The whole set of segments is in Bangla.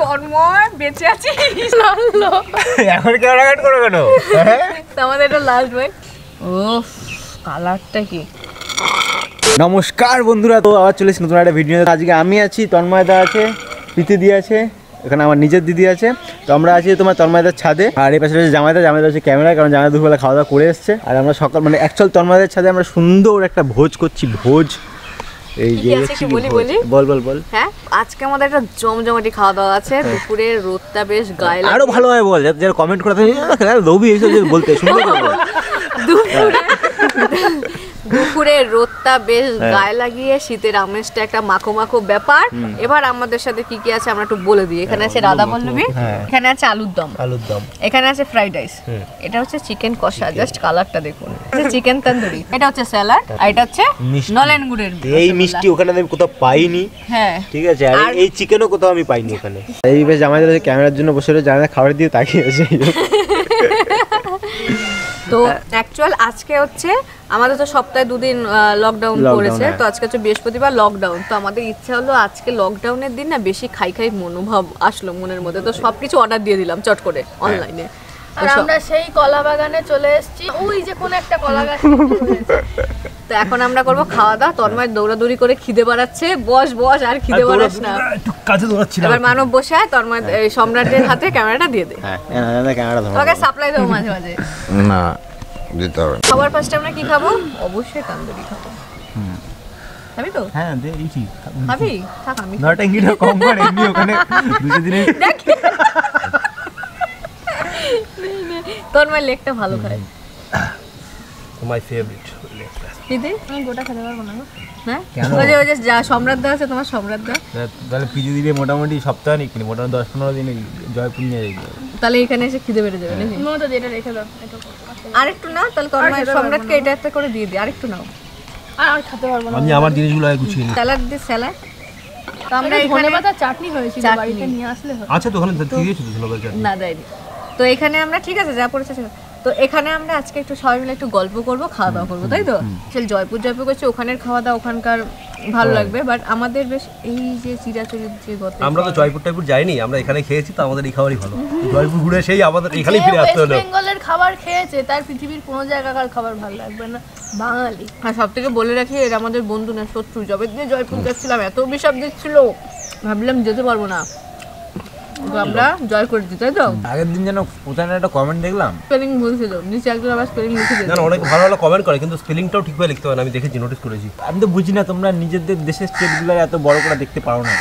তন্ময় বেঁচে আছি এখন কেন রাগাট করো কেন? আমাদের এটা লাস্ট ভাই। ও কালারটা কি! নমস্কার বন্ধুরা, তো আবার চলে এসেছি নতুন একটা ভিডিও। আজকে আমি আছি, তন্ময়দা আছে, প্রীতি দি আছে, এখানে আমার নিজের দিদি আছে। তো আমরা আছি তোমার তন্ময়দার ছাদে, আর এই পাশে রয়েছে জামাইদা হচ্ছে ক্যামেরা, কারণ জামাইদা দুপুরবেলা খাওয়া দাওয়া করে এসছে। আর আমরা সকাল মানে অ্যাকচুয়াল তন্ময়দার ছাদে আমরা সুন্দর একটা ভোজ করছি। ভোজ এই যে বল। হ্যাঁ, আজকে আমাদের একটা জমজমাটি খাওয়া দাওয়া আছে। দুপুরের রোদটা বেশ গায়ে আরো ভালো হয় বল, যারা কমেন্ট করে লোভী এইসব বলতে সুন্দর দুপুরের রোদটা বেশ গায়ে লাগিয়ে শীতের আমেজটা একটা মাখো মাখো ব্যাপার। এবার আমাদের সাথে কি কি আছে আমরা একটু বলে দিই। এখানে আছে রাধাবল্লবী, এখানে আছে আলুর দম, এখানে আছে ফ্রাইড রাইস, এটা হচ্ছে চিকেন কষা, জাস্ট কালারটা দেখুন, চিকেন তন্দুরি, এটা হচ্ছে স্যালাড, আর এটা হচ্ছে নলেন গুড়ের। এই মিষ্টি ওখানে আমি কোথাও পাইনি। হ্যাঁ ঠিক আছে, আর এই চিকেনও কোথাও আমি পাইনি ওখানে। এই বেশ আমাদের ক্যামেরার জন্য বসে রয়েছে, জানা খাবার দিয়ে তাকিয়ে আছে। তো অ্যাকচুয়াল আজকে হচ্ছে আমাদের তো সপ্তাহে দুদিন লকডাউন করেছে, তো আজকে হচ্ছে বৃহস্পতিবার লকডাউন। তো আমাদের ইচ্ছা হলো আজকে লকডাউনের দিন না বেশি খাই মনোভাব আসলো মনের মধ্যে, তো সবকিছু অর্ডার দিয়ে দিলাম চট করে অনলাইনে। আর আমরা সেই কলা বাগানে চলে এসেছি, ওই যে কোন একটা কলা গাছ। তো এখন আমরা করব খাওয়া দাওয়া। তন্ময় দৌড়াদৌড়ি করে খিদে বাড়াচ্ছে, বস আর খিদে বাড়াস না, একটু কাজে দৌড়াচ্ছি। এবার মানব বসে আয়, তন্ময় সম্রাটের হাতে ক্যামেরাটা দিয়ে দে। হ্যাঁ ক্যামেরা ধরো, তোকে সাপ্লাই দেবো মাঝে মাঝে। না দিতে হবে। খাবার ফার্স্টে আমরা কি খাবো? অবশ্যই তান্দুরি খাবো। খাবি তো? হ্যাঁ দে ইটি খাবি, থাক আমি নটা ইংরেজি কম করে এমনি ওখানে দুটো দিনে। তন্ময় লেগটা ভালো খায়, মাই ফেভারিট দিদি। আমি গোটা খেতে পারবো না। হ্যাঁ ওই যে যা সম্রাট দা আছে, তোমার সম্রাট দা, তাহলে পিজি দিলে মোটামুটি সপ্তাহ নিক, মোটামুটি 10-15 দিন জয়পুর নিয়ে যাই। তাহলে এখানে এসে খিদে বেড়ে যাবে নাকি? মতো যেটা রেখে দাও, এটা আরেকটু না, তাহলে তন্ময় সম্রাটকে এটা একটা করে দিয়ে দিই, আরেকটু নাও। আর খেতে পারবো না, আমি আমার জিনিসগুলো আগে গুছিয়ে নিই। স্যালাড দি, স্যালাড। তো আমরা এখানে পাতা চাটনি হয়েছিল, বাড়িতে নিয়ে আসলে হয়। আচ্ছা তো ওখানে দিয়েছো তো ধন্যবাদ চাটনি? না দেয়নি। তো এখানে আমরা ঠিক আছে যা পড়েছে, তো এখানে আমরা আজকে একটু সবাই মিলে একটু গল্প করব, খাওয়া দাওয়া করবো, তাই তো? আসলে জয়পুর করছে, ওখানের খাওয়া দাওয়া ওখানকার ভালো লাগবে, বাট আমাদের বেশ এই যে চিরাচরিত যে গল্প, আমরা তো জয়পুর যাইনি, আমরা এখানে খেয়েছি, তো আমাদের এই খাবারই ভালো। জয়পুর ঘুরে সেই আমাদের এখানেই ফিরে আসতে হলো। বেঙ্গলের খাবার খেয়েছে, তার পৃথিবীর কোনো জায়গাকার খাবার ভালো লাগবে না, বাঙালি। আর সব থেকে বলে রাখি, এরা আমাদের বন্ধু না, শত্রু। যবে দিয়ে জয়পুর যাচ্ছিলাম এত অভিশাপ দিচ্ছিল, ভাবলাম যেতে পারবো না, আমরা জয় করে দিই, তাই তো? আগের দিন যেন কোথায় একটা কমেন্ট দেখলাম, স্পেলিং ভুল ছিল, নিচে একজন আবার স্পেলিং লিখে দিল। না অনেক ভালো ভালো কমেন্ট করে, কিন্তু স্পেলিংটাও ঠিকভাবে লিখতে হয় না, আমি দেখেছি, নোটিস করেছি। আমি তো বুঝি না তোমরা নিজেদের দেশের স্টেটগুলো এত বড় করে দেখতে পারো না।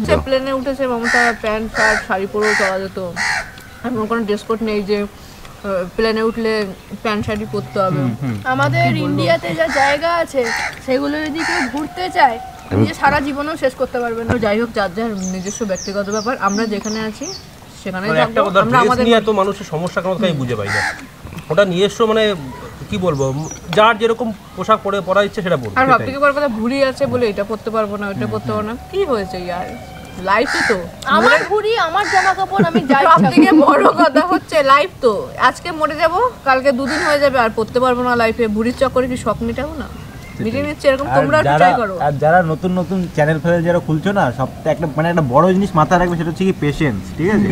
সে প্লেনে উঠেছে মমতা, প্যান্ট শার্ট শাড়ি পরেও চলা যেত, এমন কোনো ড্রেস কোড নেই যে প্লেনে উঠলে প্যান্ট শাড়ি পরতে হবে। আমাদের ইন্ডিয়াতে যা জায়গা আছে সেগুলো যদি কেউ ঘুরতে চায়, নিজে সারা জীবনও শেষ করতে পারবে না। যাই হোক, যার যার নিজস্ব ব্যক্তিগত ব্যাপার, আমরা যেখানে আছি সেখানে একটা কথা, ড্রেস নিয়ে এত মানুষের সমস্যা কেন আমি বুঝে পাই না। ওটা নিজস্ব মানে কি বলবো, যার যেরকম পোশাক পরা ইচ্ছে সেটা পরবে। আর সব থেকে বড় কথা, ভুড়ি আছে বলে এটা পরতে পারবো না, ওইটা পরতে পারবো না, কি হয়েছে ইয়ার? লাইফে তো আমার ভুড়ি, আমার জামা কাপড়, আমি যাই। সব থেকে বড় কথা হচ্ছে লাইফ তো, আজকে মরে যাব, কালকে দুদিন হয়ে যাবে, আর পড়তে পারবো না লাইফে। ভুড়ির চক্করে কি শখ মেটাবো না? মিটিয়ে নিচ্ছে এরকম, তোমরা ট্রাই করো। আর যারা নতুন নতুন চ্যানেল ফেলে যারা খুলছো না, সবটা একটা মানে একটা বড় জিনিস মাথায় রাখবে, সেটা হচ্ছে কি পেশেন্স। ঠিক আছে,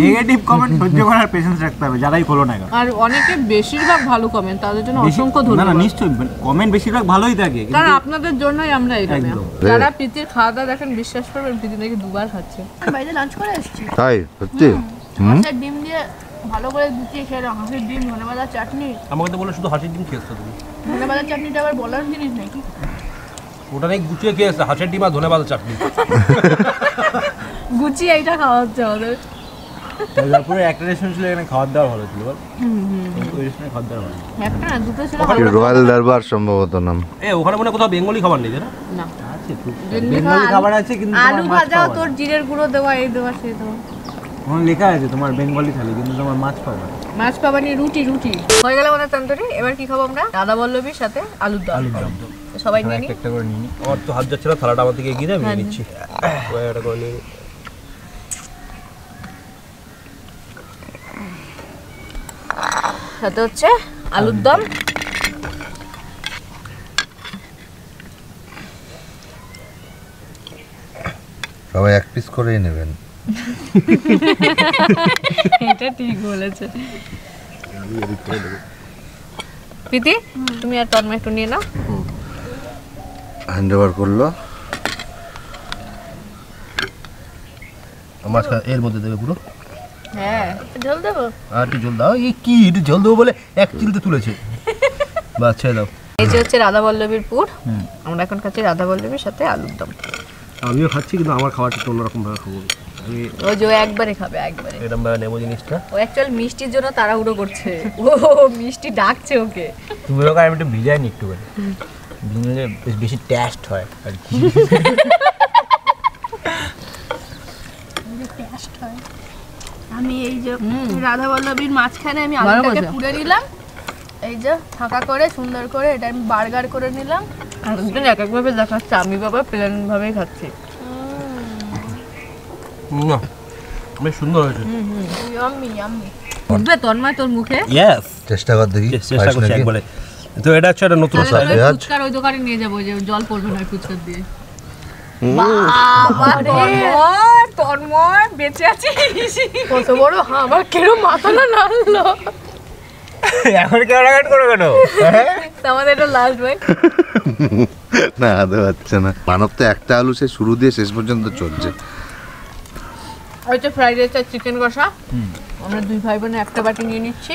নেগেটিভ কমেন্ট সহ্য করার পেশেন্স রাখতে হবে, যারাই খোলো না। আর অনেকে বেশিরভাগ ভালো কমেন্ট, তাদের জন্য অসংখ্য ধন্যবাদ। না নিশ্চয়ই কমেন্ট বেশিরভাগ ভালোই থাকে, কারণ আপনাদের জন্যই আমরা এখানে। যারা প্রীতির খাওয়া দাওয়া দেখেন, বিশ্বাস করবেন প্রীতি নাকি দুবার খাচ্ছে। বাইরে লাঞ্চ করে এসেছি, তাই সত্যি? হাঁসের ডিম দিয়ে ভালো করে গুছিয়ে খেলাম, হাঁসের ডিম, ধনেপাতার চাটনি। আমাকে তো বলে শুধু হাঁসের ডিম খেয়েছো তুমি। ধনেপাতার চাটনিটা আবার বলার জিনিস নাকি? ওটা নাকি গুছিয়ে খেয়েছে, হাঁসের ডিম আর ধনেপাতার চাটনি। গুছিয়ে এইটা খাওয়া হচ্ছে আমাদের। তারপরে একটা রেস্টুরেন্ট ছিল, এখানে খাওয়ার দাওয়া ভালো ছিল, বল ওই রেস্টুরেন্টে খাওয়ার দাওয়া ভালো একটা না, দুটো ছিল। রয়্যাল দরবার সম্ভবত নাম। ওখানে মনে কোথাও বেঙ্গলি খাবার নেই না? না আছে, বেঙ্গলি খাবার আছে, কিন্তু আলু ভাজা, তোর জিরের গুঁড়ো দেওয়া, এই দেওয়া সেই দেওয়া, ওখানে লেখা আছে তোমার বেঙ্গলি থালি, কিন্তু তোমার মাছ পাবে, মাছ পাবানি, রুটি হয়ে গেল আমাদের তন্দুরি। এবার কি খাবো আমরা? রাধাবল্লবীর সাথে আলুর দম। সবাই নিয়ে নিই, একটা করে নিয়ে নিই। আমার তো হাত যাচ্ছে না, থালাটা আমার দিকে এগিয়ে দেয়, আমি নিয়ে নিচ্ছি। এটা করে নিয়ে সাথে হচ্ছে আলুর দম। সবাই এক পিস করেই নেবেন। এটা ঠিক বলেছে। প্রীতি তুমি আর তন্ময় একটু নিয়ে নাও। হ্যান্ড ওভার করলো। আমার এর মধ্যে দেবে পুরো। হ্যাঁ জল দেবো? আর একটু জল দাও। এই কি একটু জল দেবো বলে এক চিলতে তুলেছে। বাস ছেড়ে দাও। এই যে হচ্ছে রাধাবল্লবীর পুর। আমরা এখন খাচ্ছি রাধাবল্লবীর সাথে আলুর দম। আমিও খাচ্ছি কিন্তু আমার খাওয়াটা একটু অন্যরকম ভাবে খাবো আমি। ও যে একবারে খাবে একবারে। এরকম ভাবে নেবো জিনিসটা। ও অ্যাকচুয়াল মিষ্টির জন্য তাড়াহুড়ো করছে। ও মিষ্টি ডাকছে ওকে। তুমি ওকে আমি একটু ভিজাই নি একটু করে, ভিজলে বেশি টেস্ট হয় আর কি। আমি এই যে রাধাবল্লবীর মাঝখানে আমি আলুটাকে পুড়ে নিলাম, এই যে ফাঁকা করে সুন্দর করে এটা আমি বার্গার করে নিলাম। একজন এক একভাবে দেখাচ্ছে, আমি বাবা প্লেন ভাবেই খাচ্ছি। না বেশ সুন্দর হয়েছে। Yummy yummy. উঠবে তন্ময় তোর মুখে? ইয়েস, চেষ্টা কর দেখি। চেষ্টা করছি একবারে। তো এটা হচ্ছে একটা নতুন স্টাইল। ফুচকার ওই দোকানে নিয়ে যাবো যে জল পড়বে না ফুচকার দিয়ে। বাবা তন্ময় বেঁচে আছিস? কত বড় আমার কেরম মাথা না নাড়লো। এখন কেন রাগাট করো কেন? আমাদের এটা লাস্ট ভাই। না আদৌ হচ্ছে না। মানব তো একটা আলু সে শুরু দিয়ে শেষ পর্যন্ত চলছে। হচ্ছে ফ্রাইড রাইস আর চিকেন কষা। আমরা দুই ভাই বোনে একটা বাটি নিয়ে নিচ্ছি।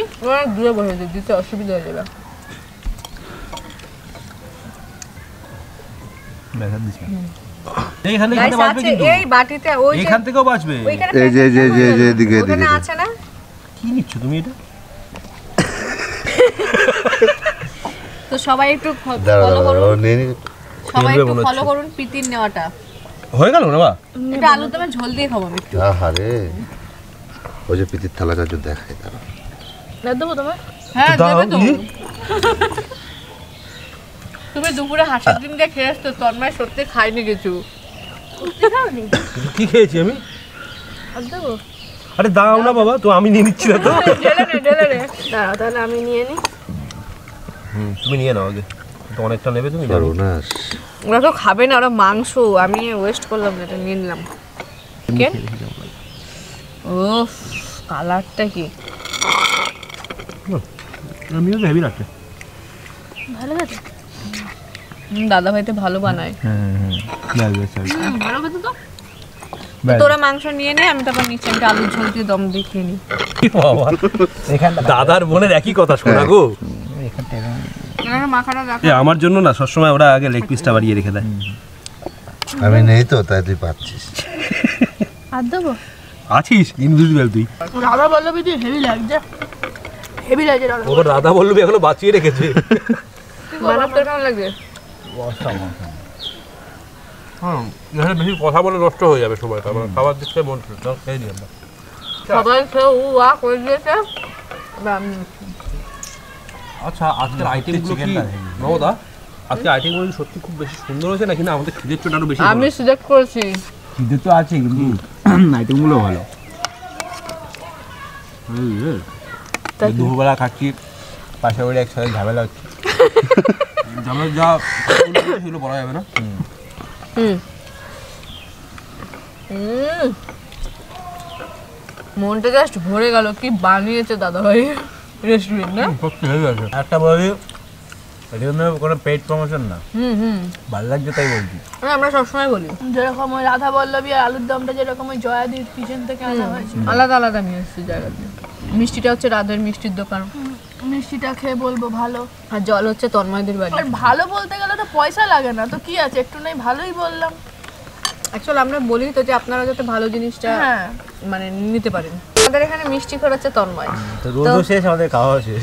দূরে বসে দিতে অসুবিধা হয়ে যাবে। এইখানে এখানে বাজবে কিন্তু। এই বাটিতে ওই যে এইখান থেকেও বাজবে। ওইখানে এই যে এদিকে ওখানে আছে না? কি নিচ্ছ তুমি এটা? তো সবাই একটু ফলো দাঁড়া করুন, নিয়ে নি। সবাই একটু ফলো করুন প্রীতির নেওয়াটা। হয়ে গেল না বা? এটা আলু দমে ঝোল দিয়ে খাবো আমি একটু। আহারে ওই যে পিতির থালাটা যদি দেখাই তারা। না দেবো তোমার? হ্যাঁ দাও, দেবে তো। কি? তুমি দুপুরে হাঁসের ডিম দিয়ে খেয়ে আসতো, তন্ময় সত্যি খাইনি কিছু। কি খেয়েছি আমি? আর দেবো? আরে দাও না বাবা, তো আমি নিয়ে নিচ্ছি না তো। ঢেলে নে। দাঁড়াও তাহলে আমি নিয়ে নিই। তুমি নিয়ে নাও আগে, তো অনেকটা নেবে তুমি। জানো সর্বনাশ। ওরা তো খাবে না, ওরা মাংস। আমি ওয়েস্ট করলাম না, এটা নিয়ে নিলাম। চিকেন। ওফ কালারটা কি আমিও তো হেভি লাগছে। ভালো আছে? দাদা ভাই তো ভালো বানায়। ভালো খেতে তো। তো তোরা মাংস নিয়ে নে, আমি তারপর নিচে একটা আলুর ঝোল দিয়ে দম দিয়ে খেয়ে নিই। দাদার বোনের একই কথা শোনা গো। মাখাটা রাখ। আমার জন্য না সবসময় ওরা আগে লেগ পিসটা বাড়িয়ে রেখে দেয়। আমি নেই তো তাই তুই পাচ্ছিস। আর দেবো? আছিস ইনভিজিবল তুই। রাধাবল্লবী দিয়ে হেভি লাগছে, হেভি লাগছে রাধাবল্লবী। ওর রাধা বল্লবী এখনো বাঁচিয়ে রেখেছে। মানব তোর কেমন লাগছে? হ্যাঁ, এখানে বেশি কথা বলে নষ্ট হয়ে যাবে সময়টা। আমরা খাবার দিচ্ছে মন খেয়ে নিই আমরা। সবাই খেয়ে উয়া করে দিয়েছে। আচ্ছা আজকের আইটেমগুলো কি নবদা? আজকে আইটেমগুলো কি সত্যি খুব বেশি সুন্দর হয়েছে নাকি না আমাদের খিদের চোট আরো বেশি? আমি সিলেক্ট করেছি। খিদে তো আছে কিন্তু আইটেমগুলো ভালো। দুপুরবেলা খাচ্ছি, পাশে বাড়ি একসাথে ঝামেলা হচ্ছে। আমরা যা সেগুলো বলা যাবে না। মনটা জাস্ট ভরে গেল। কি বানিয়েছে দাদা ভাই রেস্টুরেন্ট না? সত্যি হেভি আছে। একটা বলি, এটা কিন্তু কোনো পেড প্রমোশন না, ভালো লাগছে তাই বলছি। আমরা সবসময় বলি যেরকম ওই রাধাবল্লবী আর আলুর দমটা যেরকম ওই জয়াদির কিচেন থেকে আনা হয়েছে, আলাদা আলাদা নিয়ে এসেছি জায়গাতে। মিষ্টিটা হচ্ছে রাধের মিষ্টির দোকান, মিষ্টিটা খেয়ে বলবো ভালো। আর জল হচ্ছে তন্ময়দের বাড়ি। আর ভালো বলতে গেলে তো পয়সা লাগে না, তো কি আছে, একটু নাই ভালোই বললাম। অ্যাকচুয়ালি আমরা বলি তো যে আপনারা যাতে ভালো জিনিসটা হ্যাঁ মানে নিতে পারেন। আমাদের এখানে মিষ্টি খোরাচ্ছে তন্ময়, তো রোদও শেষ, আমাদের খাওয়া শেষ।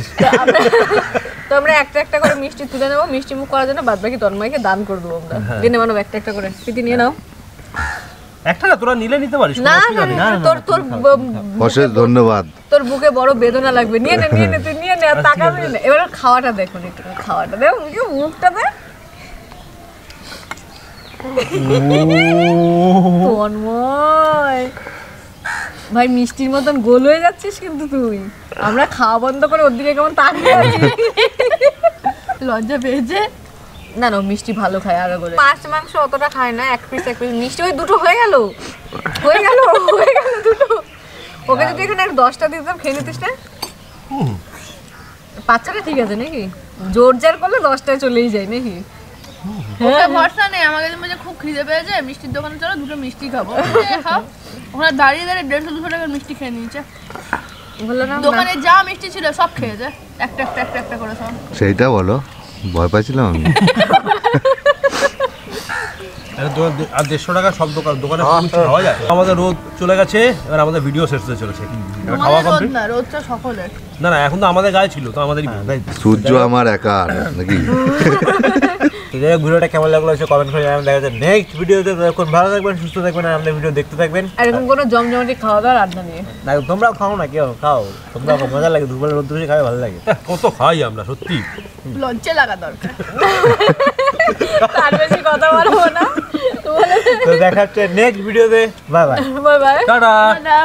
তো আমরা একটা একটা করে মিষ্টি তুলে নেবো, মিষ্টি মুখ করার জন্য বাদ বাকি তন্ময়কে দান করে দেবো আমরা। দিনে মানব একটা একটা করে। প্রীতি নিয়ে নাও। একটা না তোরা নিলে নিতে পারিস। না না না, তোর তোর অশেষ ধন্যবাদ। তোর বুকে বড় বেদনা লাগবে। নিয়ে নে নিয়ে নে, তুই নিয়ে নে, আর তাকাবি না। এবার খাওয়াটা দেখুন, একটু খাওয়াটা দেখ, মুখটা দেখ। তন্ময় ভাই মিষ্টির মতন গোল হয়ে যাচ্ছিস কিন্তু তুই। আমরা খাওয়া বন্ধ করে ওর দিকে কেমন তাকিয়ে আছি। লজ্জা পেয়েছে। না না মিষ্টি ভালো খায় আগে করে মাছ মাংস অতটা খায় না এক পিস মিষ্টি ওই দুটো হয়ে গেল দুটো ওকে যদি এখানে 10টা দিতাম খেয়ে নিতিস না 5টা ঠিক আছে নাকি জোর জার করলে 10টায় চলেই যায় নাকি ভরসা নেই আমাকে খুব খিদে পেয়েছে মিষ্টির দোকানে চলো দুটো মিষ্টি খাবো খাও ওখানে দাঁড়িয়ে 150-200 টাকার মিষ্টি খেয়ে নিয়েছে বললো না দোকানে যা মিষ্টি ছিল সব খেয়েছে একটা করে সব সেইটা বলো ভয় পাইছিলাম আমি আর 150 টাকা সব দোকানে খাওয়া যায় আমাদের রোদ চলে গেছে এবার আমাদের ভিডিও শেষ হতে চলেছে খাওয়া কমপ্লিট না রোদটা সকলের না না এখন তো আমাদের গায়ে ছিল তো আমাদেরই সূর্য আমার একার নাকি ভিডিওটা কেমন লাগলো কমেন্ট করে জানাবেন দেখা যাচ্ছে নেক্সট ভিডিওতে তখন ভালো থাকবেন সুস্থ থাকবেন আর আমাদের ভিডিও দেখতে থাকবেন এরকম কোনো জমজমাটি খাওয়া দাওয়ার আড্ডা নিয়ে না তোমরাও খাও না কেউ খাও তোমরা মজা লাগে দুপুরে রোদ বসে খাবে ভালো লাগে কত খাই আমরা সত্যি লজ্জা লাগা দরকার তার বেশি কথা বলবো না তো দেখা হচ্ছে নেক্সট ভিডিওতে bye bye bye bye tata tata